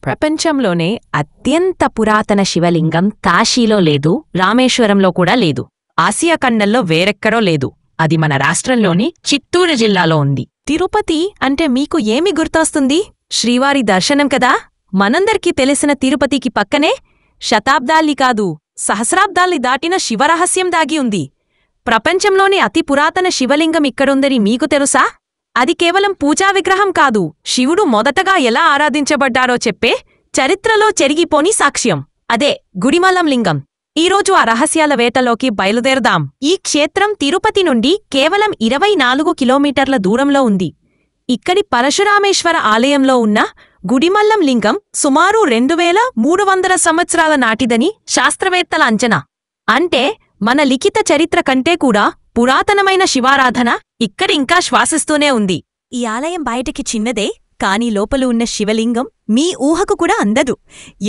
ప్రపంచంలోనే అత్యంత పురాతన శివలింగం కాశీలో లేదు, రామేశ్వరంలో కూడా లేదు. ఆసియా ఖండంలో వేరెక్కడో లేదు. అది మన రాష్ట్రంలోని చిత్తూరు జిల్లాలో ఉంది. తిరుపతి అంటే మీకు ఏమి గుర్తొస్తుంది? శ్రీవారి దర్శనం కదా. మనందరికీ తెలిసిన తిరుపతికి పక్కనే శతాబ్దాల్ని కాదు, సహస్రాబ్దాల్ని దాటిన శివరహస్యం దాగి ఉంది. ప్రపంచంలోని అతి పురాతన శివలింగం ఇక్కడుందని మీకు తెలుసా? అది కేవలం పూజా విగ్రహం కాదు, శివుడు మొదటగా ఎలా ఆరాధించబడ్డారో చెప్పే చరిత్రలో చెరిగిపోని సాక్ష్యం. అదే గుడిమల్లం లింగం. ఈరోజు ఆ రహస్యాల వేటలోకి బయలుదేరదాం. ఈ క్షేత్రం తిరుపతి నుండి కేవలం 24 కిలోమీటర్ల దూరంలో ఉంది. ఇక్కడి పరశురామేశ్వర ఆలయంలో ఉన్న గుడిమల్లం లింగం సుమారు 2300 సంవత్సరాల నాటిదని శాస్త్రవేత్తల అంచనా. అంటే మన లిఖిత చరిత్ర కంటే కూడా పురాతనమైన శివారాధన ఇక్కడ ఇంకా శ్వాసిస్తూనే ఉంది. ఈ ఆలయం బయటికి చిన్నదే, కాని లోపల ఉన్న శివలింగం మీ ఊహకు కూడా అందదు.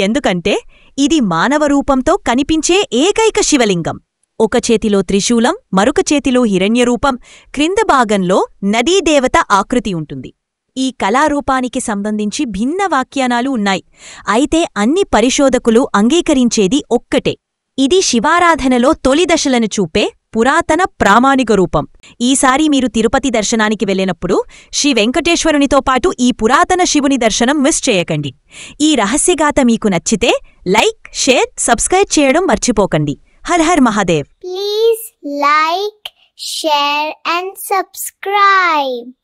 ఎందుకంటే ఇది మానవ రూపంతో కనిపించే ఏకైక శివలింగం. ఒక చేతిలో త్రిశూలం, మరొక చేతిలో హిరణ్యరూపం, క్రింద భాగంలో నదీదేవత ఆకృతి ఉంటుంది. ఈ కళారూపానికి సంబంధించి భిన్న వ్యాఖ్యానాలు ఉన్నాయి. అయితే అన్ని పరిశోధకులు అంగీకరించేది ఒక్కటే: ఇది శివారాధనలో తొలి దశలను చూపే పురాతన ప్రామాణిక రూపం. ఈసారి మీరు తిరుపతి దర్శనానికి వెళ్ళినప్పుడు శ్రీ వెంకటేశ్వరునితో పాటు ఈ పురాతన శివుని దర్శనం మిస్ చేయకండి. ఈ రహస్యగాథ మీకు నచ్చితే లైక్, షేర్, సబ్స్క్రైబ్ చేయడం మర్చిపోకండి. Her her Mahadev. Please like, share and subscribe.